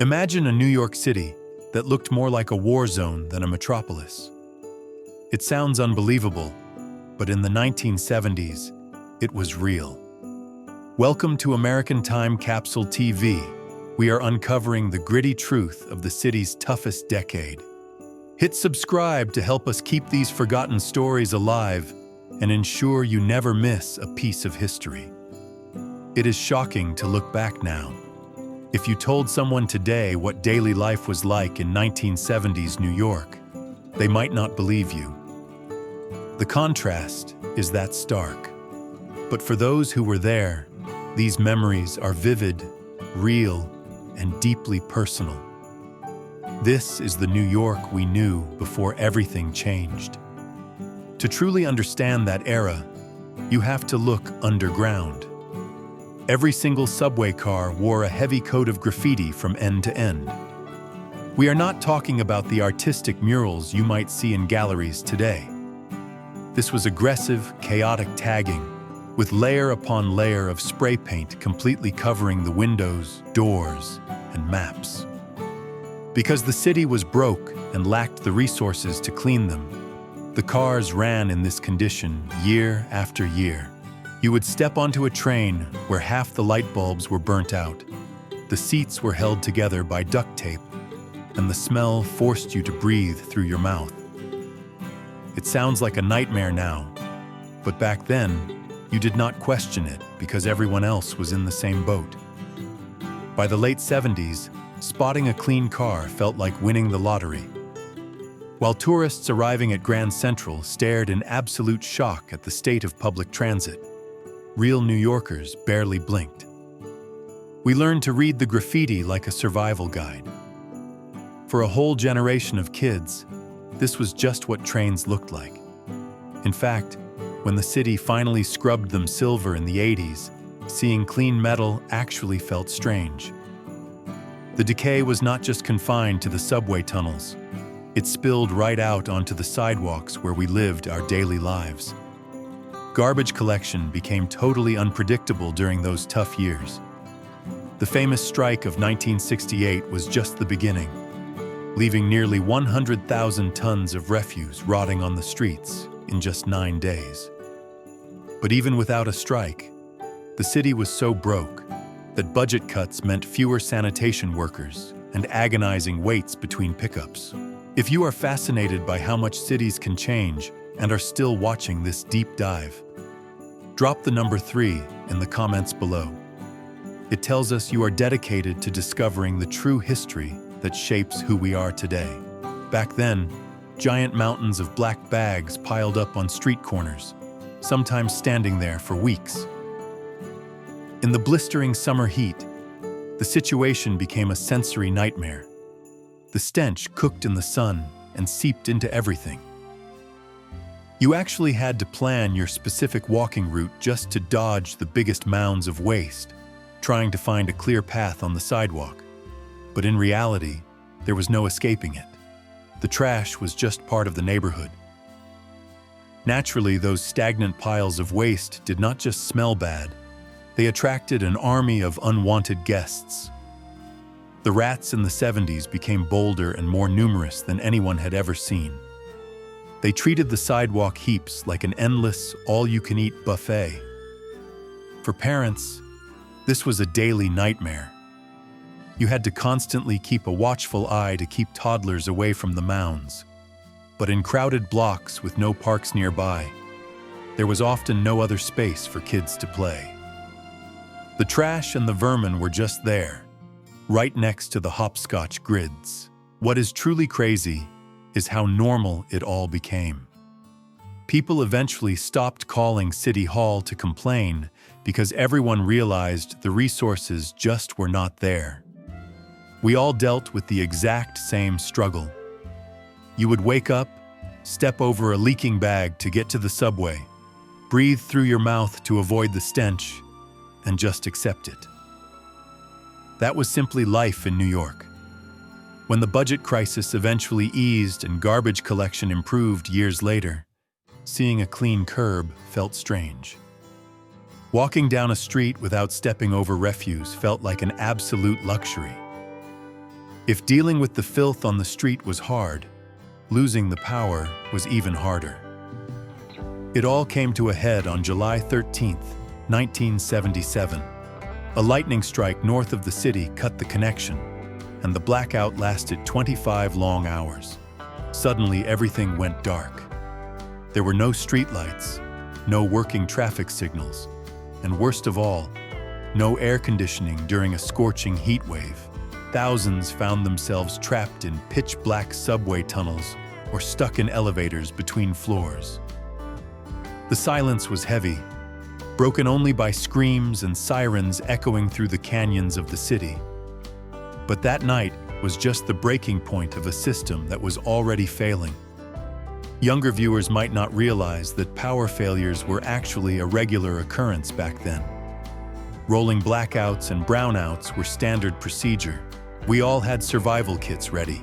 Imagine a New York City that looked more like a war zone than a metropolis. It sounds unbelievable, but in the 1970s, it was real. Welcome to American Time Capsule TV. We are uncovering the gritty truth of the city's toughest decade. Hit subscribe to help us keep these forgotten stories alive and ensure you never miss a piece of history. It is shocking to look back now. If you told someone today what daily life was like in 1970s New York, they might not believe you. The contrast is that stark. But for those who were there, these memories are vivid, real, and deeply personal. This is the New York we knew before everything changed. To truly understand that era, you have to look underground. Every single subway car wore a heavy coat of graffiti from end to end. We are not talking about the artistic murals you might see in galleries today. This was aggressive, chaotic tagging, with layer upon layer of spray paint completely covering the windows, doors, and maps. Because the city was broke and lacked the resources to clean them, the cars ran in this condition year after year. You would step onto a train where half the light bulbs were burnt out, the seats were held together by duct tape, and the smell forced you to breathe through your mouth. It sounds like a nightmare now, but back then, you did not question it because everyone else was in the same boat. By the late 70s, spotting a clean car felt like winning the lottery. While tourists arriving at Grand Central stared in absolute shock at the state of public transit, real New Yorkers barely blinked. We learned to read the graffiti like a survival guide. For a whole generation of kids, this was just what trains looked like. In fact, when the city finally scrubbed them silver in the 80s, seeing clean metal actually felt strange. The decay was not just confined to the subway tunnels. It spilled right out onto the sidewalks where we lived our daily lives. Garbage collection became totally unpredictable during those tough years. The famous strike of 1968 was just the beginning, leaving nearly 100,000 tons of refuse rotting on the streets in just 9 days. But even without a strike, the city was so broke that budget cuts meant fewer sanitation workers and agonizing waits between pickups. If you are fascinated by how much cities can change and are still watching this deep dive, drop the number 3 in the comments below. It tells us you are dedicated to discovering the true history that shapes who we are today. Back then, giant mountains of black bags piled up on street corners, sometimes standing there for weeks. In the blistering summer heat, the situation became a sensory nightmare. The stench cooked in the sun and seeped into everything. You actually had to plan your specific walking route just to dodge the biggest mounds of waste, trying to find a clear path on the sidewalk. But in reality, there was no escaping it. The trash was just part of the neighborhood. Naturally, those stagnant piles of waste did not just smell bad. They attracted an army of unwanted guests. The rats in the 70s became bolder and more numerous than anyone had ever seen. They treated the sidewalk heaps like an endless, all-you-can-eat buffet. For parents, this was a daily nightmare. You had to constantly keep a watchful eye to keep toddlers away from the mounds. But in crowded blocks with no parks nearby, there was often no other space for kids to play. The trash and the vermin were just there, right next to the hopscotch grids. What is truly crazy is how normal it all became. People eventually stopped calling City Hall to complain because everyone realized the resources just were not there. We all dealt with the exact same struggle. You would wake up, step over a leaking bag to get to the subway, breathe through your mouth to avoid the stench, and just accept it. That was simply life in New York. When the budget crisis eventually eased and garbage collection improved years later, seeing a clean curb felt strange. Walking down a street without stepping over refuse felt like an absolute luxury. If dealing with the filth on the street was hard, losing the power was even harder. It all came to a head on July 13, 1977. A lightning strike north of the city cut the connection, and the blackout lasted 25 long hours. Suddenly, everything went dark. There were no streetlights, no working traffic signals, and worst of all, no air conditioning during a scorching heat wave. Thousands found themselves trapped in pitch-black subway tunnels or stuck in elevators between floors. The silence was heavy, broken only by screams and sirens echoing through the canyons of the city. But that night was just the breaking point of a system that was already failing. Younger viewers might not realize that power failures were actually a regular occurrence back then. Rolling blackouts and brownouts were standard procedure. We all had survival kits ready.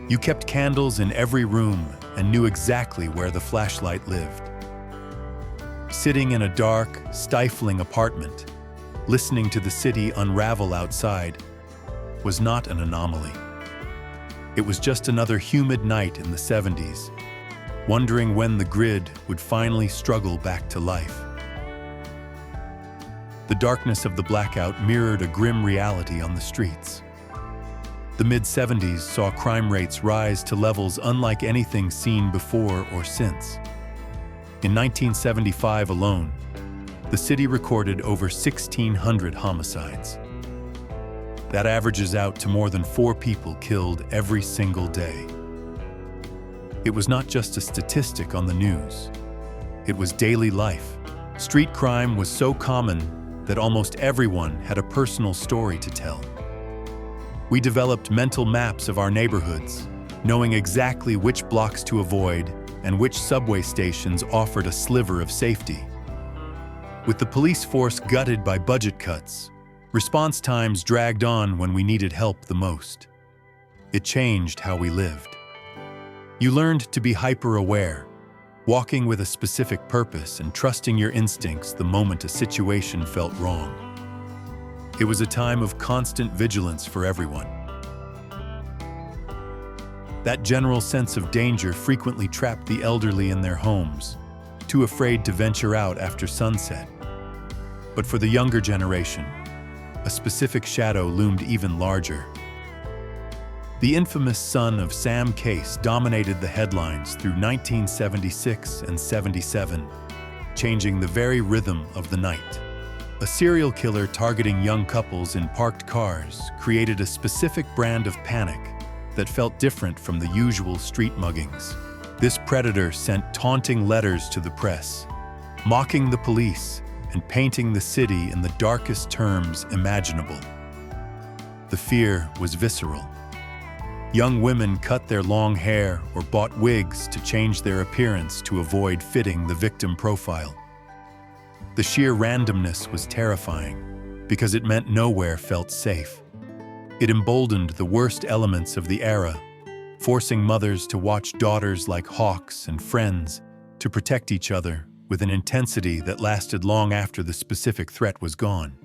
You kept candles in every room and knew exactly where the flashlight lived. Sitting in a dark, stifling apartment, listening to the city unravel outside, was not an anomaly. It was just another humid night in the 70s, wondering when the grid would finally struggle back to life. The darkness of the blackout mirrored a grim reality on the streets. The mid-70s saw crime rates rise to levels unlike anything seen before or since. In 1975 alone, the city recorded over 1,600 homicides. That averages out to more than 4 people killed every single day. It was not just a statistic on the news. It was daily life. Street crime was so common that almost everyone had a personal story to tell. We developed mental maps of our neighborhoods, knowing exactly which blocks to avoid and which subway stations offered a sliver of safety. With the police force gutted by budget cuts, response times dragged on when we needed help the most. It changed how we lived. You learned to be hyper-aware, walking with a specific purpose and trusting your instincts the moment a situation felt wrong. It was a time of constant vigilance for everyone. That general sense of danger frequently trapped the elderly in their homes, too afraid to venture out after sunset. But for the younger generation, a specific shadow loomed even larger. The infamous son of Sam case dominated the headlines through 1976 and 77, changing the very rhythm of the night. A serial killer targeting young couples in parked cars created a specific brand of panic that felt different from the usual street muggings. This predator sent taunting letters to the press, mocking the police and painting the city in the darkest terms imaginable. The fear was visceral. Young women cut their long hair or bought wigs to change their appearance to avoid fitting the victim profile. The sheer randomness was terrifying because it meant nowhere felt safe. It emboldened the worst elements of the era, forcing mothers to watch daughters like hawks and friends to protect each other with an intensity that lasted long after the specific threat was gone.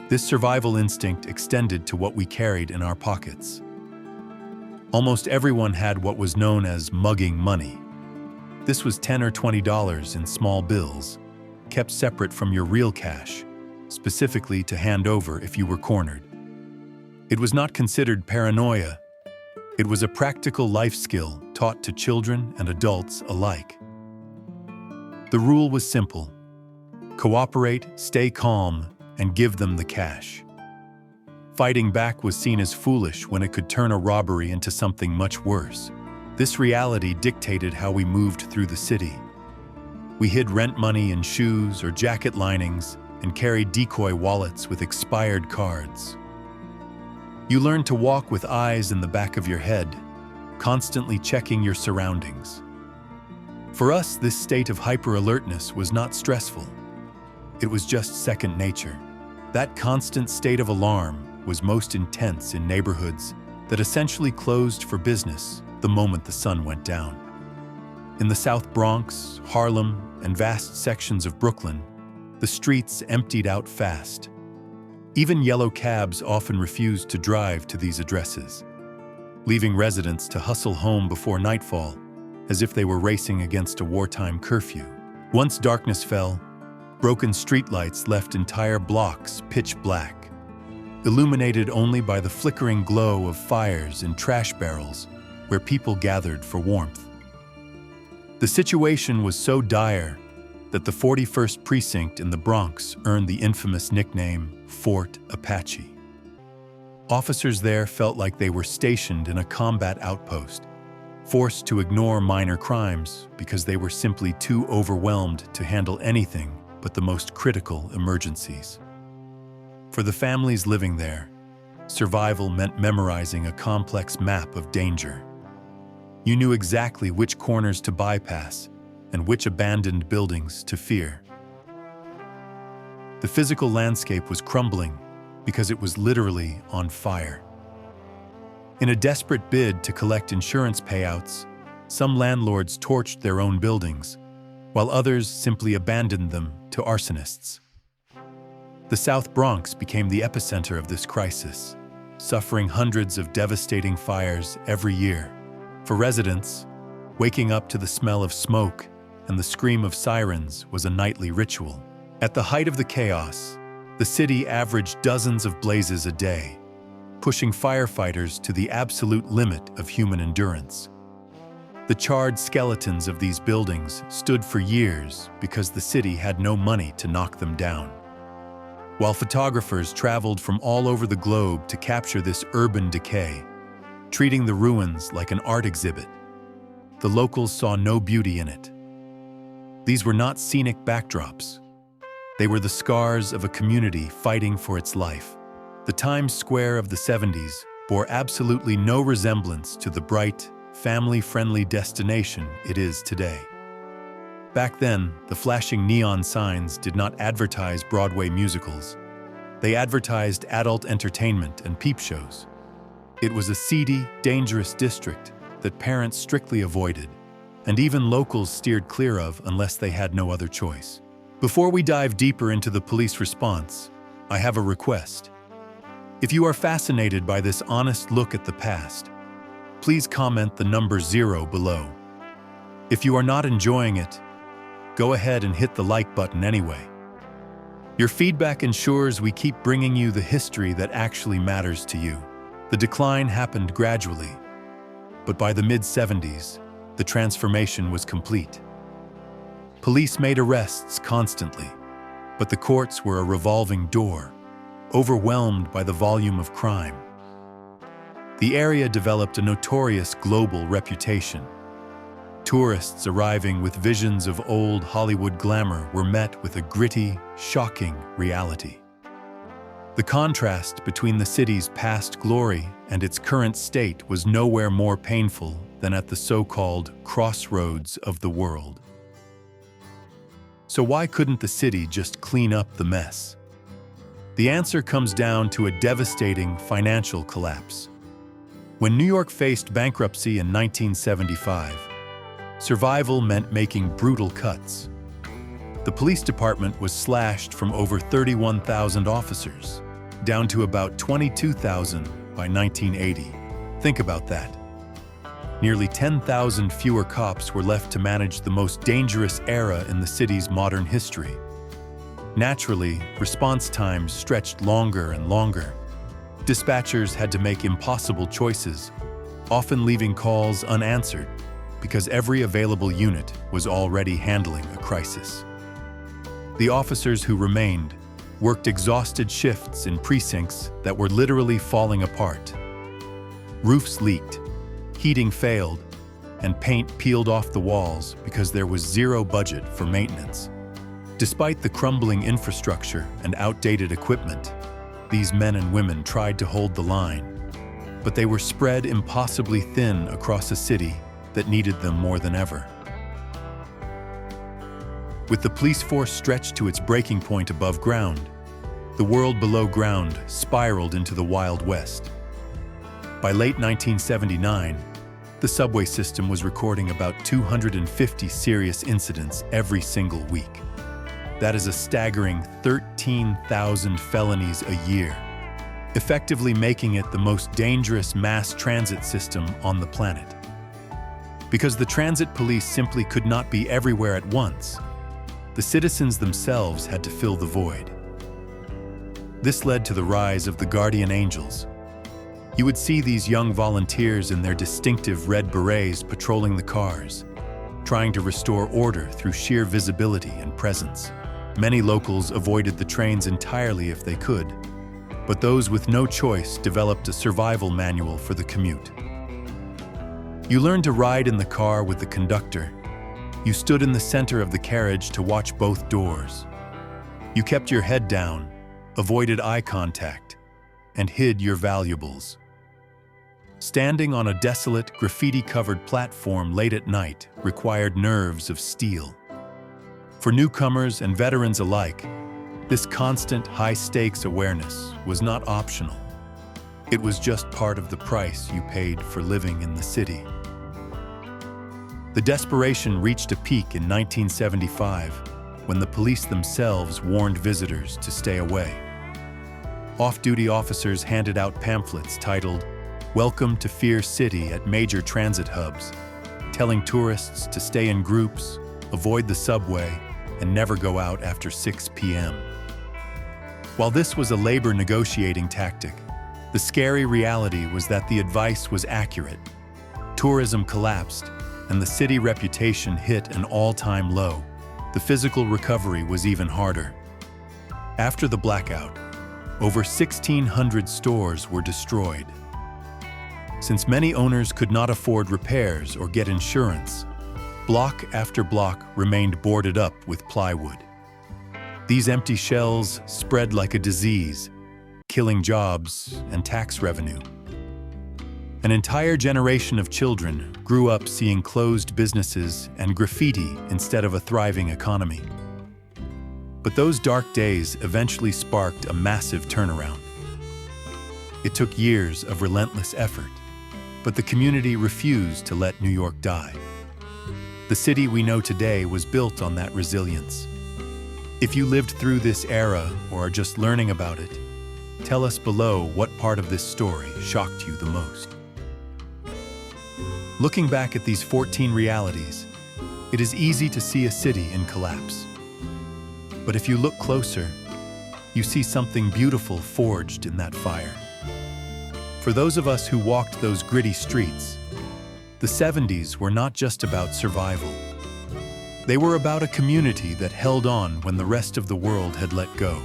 This survival instinct extended to what we carried in our pockets. Almost everyone had what was known as mugging money. This was $10 or $20 in small bills, kept separate from your real cash, specifically to hand over if you were cornered. It was not considered paranoia. It was a practical life skill taught to children and adults alike. The rule was simple: cooperate, stay calm, and give them the cash. Fighting back was seen as foolish when it could turn a robbery into something much worse. This reality dictated how we moved through the city. We hid rent money in shoes or jacket linings and carried decoy wallets with expired cards. You learned to walk with eyes in the back of your head, constantly checking your surroundings. For us, this state of hyper-alertness was not stressful. It was just second nature. That constant state of alarm was most intense in neighborhoods that essentially closed for business the moment the sun went down. In the South Bronx, Harlem, and vast sections of Brooklyn, the streets emptied out fast. Even yellow cabs often refused to drive to these addresses, leaving residents to hustle home before nightfall, as if they were racing against a wartime curfew. Once darkness fell, broken streetlights left entire blocks pitch black, illuminated only by the flickering glow of fires in trash barrels where people gathered for warmth. The situation was so dire that the 41st Precinct in the Bronx earned the infamous nickname Fort Apache. Officers there felt like they were stationed in a combat outpost, forced to ignore minor crimes because they were simply too overwhelmed to handle anything but the most critical emergencies. For the families living there, survival meant memorizing a complex map of danger. You knew exactly which corners to bypass and which abandoned buildings to fear. The physical landscape was crumbling because it was literally on fire. In a desperate bid to collect insurance payouts, some landlords torched their own buildings, while others simply abandoned them to arsonists. The South Bronx became the epicenter of this crisis, suffering hundreds of devastating fires every year. For residents, waking up to the smell of smoke and the scream of sirens was a nightly ritual. At the height of the chaos, the city averaged dozens of blazes a day, pushing firefighters to the absolute limit of human endurance. The charred skeletons of these buildings stood for years because the city had no money to knock them down. While photographers traveled from all over the globe to capture this urban decay, treating the ruins like an art exhibit, the locals saw no beauty in it. These were not scenic backdrops. They were the scars of a community fighting for its life. The Times Square of the 70s bore absolutely no resemblance to the bright, family-friendly destination it is today. Back then, the flashing neon signs did not advertise Broadway musicals. They advertised adult entertainment and peep shows. It was a seedy, dangerous district that parents strictly avoided, and even locals steered clear of unless they had no other choice. Before we dive deeper into the police response, I have a request. If you are fascinated by this honest look at the past, please comment the number 0 below. If you are not enjoying it, go ahead and hit the like button anyway. Your feedback ensures we keep bringing you the history that actually matters to you. The decline happened gradually, but by the mid-70s, the transformation was complete. Police made arrests constantly, but the courts were a revolving door, overwhelmed by the volume of crime. The area developed a notorious global reputation. Tourists arriving with visions of old Hollywood glamour were met with a gritty, shocking reality. The contrast between the city's past glory and its current state was nowhere more painful than at the so-called crossroads of the world. So why couldn't the city just clean up the mess? The answer comes down to a devastating financial collapse. When New York faced bankruptcy in 1975, survival meant making brutal cuts. The police department was slashed from over 31,000 officers down to about 22,000 by 1980. Think about that. Nearly 10,000 fewer cops were left to manage the most dangerous era in the city's modern history. Naturally, response times stretched longer and longer. Dispatchers had to make impossible choices, often leaving calls unanswered because every available unit was already handling a crisis. The officers who remained worked exhausted shifts in precincts that were literally falling apart. Roofs leaked, heating failed, and paint peeled off the walls because there was zero budget for maintenance. Despite the crumbling infrastructure and outdated equipment, these men and women tried to hold the line, but they were spread impossibly thin across a city that needed them more than ever. With the police force stretched to its breaking point above ground, the world below ground spiraled into the Wild West. By late 1979, the subway system was recording about 250 serious incidents every single week. That is a staggering 13,000 felonies a year, effectively making it the most dangerous mass transit system on the planet. Because the transit police simply could not be everywhere at once, the citizens themselves had to fill the void. This led to the rise of the guardian angels. You would see these young volunteers in their distinctive red berets patrolling the cars, trying to restore order through sheer visibility and presence. Many locals avoided the trains entirely if they could, but those with no choice developed a survival manual for the commute. You learned to ride in the car with the conductor. You stood in the center of the carriage to watch both doors. You kept your head down, avoided eye contact, and hid your valuables. Standing on a desolate, graffiti-covered platform late at night required nerves of steel. For newcomers and veterans alike, this constant, high-stakes awareness was not optional. It was just part of the price you paid for living in the city. The desperation reached a peak in 1975 when the police themselves warned visitors to stay away. Off-duty officers handed out pamphlets titled, "Welcome to Fear City" at major transit hubs, telling tourists to stay in groups, avoid the subway, and never go out after 6 p.m. While this was a labor negotiating tactic, the scary reality was that the advice was accurate. Tourism collapsed, and the city reputation hit an all-time low. The physical recovery was even harder. After the blackout, over 1,600 stores were destroyed. Since many owners could not afford repairs or get insurance, block after block remained boarded up with plywood. These empty shells spread like a disease, killing jobs and tax revenue. An entire generation of children grew up seeing closed businesses and graffiti instead of a thriving economy. But those dark days eventually sparked a massive turnaround. It took years of relentless effort, but the community refused to let New York die. The city we know today was built on that resilience. If you lived through this era or are just learning about it, tell us below what part of this story shocked you the most. Looking back at these 14 realities, it is easy to see a city in collapse. But if you look closer, you see something beautiful forged in that fire. For those of us who walked those gritty streets, the 70s were not just about survival. They were about a community that held on when the rest of the world had let go.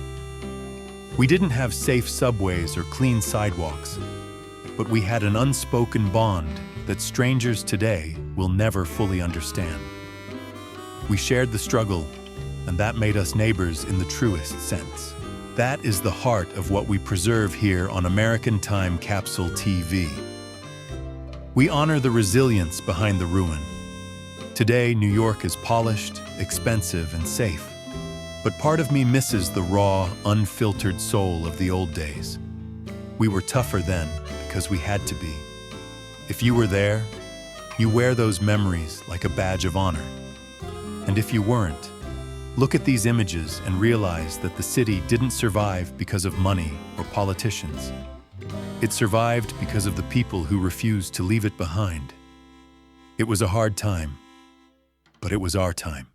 We didn't have safe subways or clean sidewalks, but we had an unspoken bond that strangers today will never fully understand. We shared the struggle, and that made us neighbors in the truest sense. That is the heart of what we preserve here on American Time Capsule TV. We honor the resilience behind the ruin. Today, New York is polished, expensive, and safe. But part of me misses the raw, unfiltered soul of the old days. We were tougher then because we had to be. If you were there, you wear those memories like a badge of honor. And if you weren't, look at these images and realize that the city didn't survive because of money or politicians. It survived because of the people who refused to leave it behind. It was a hard time, but it was our time.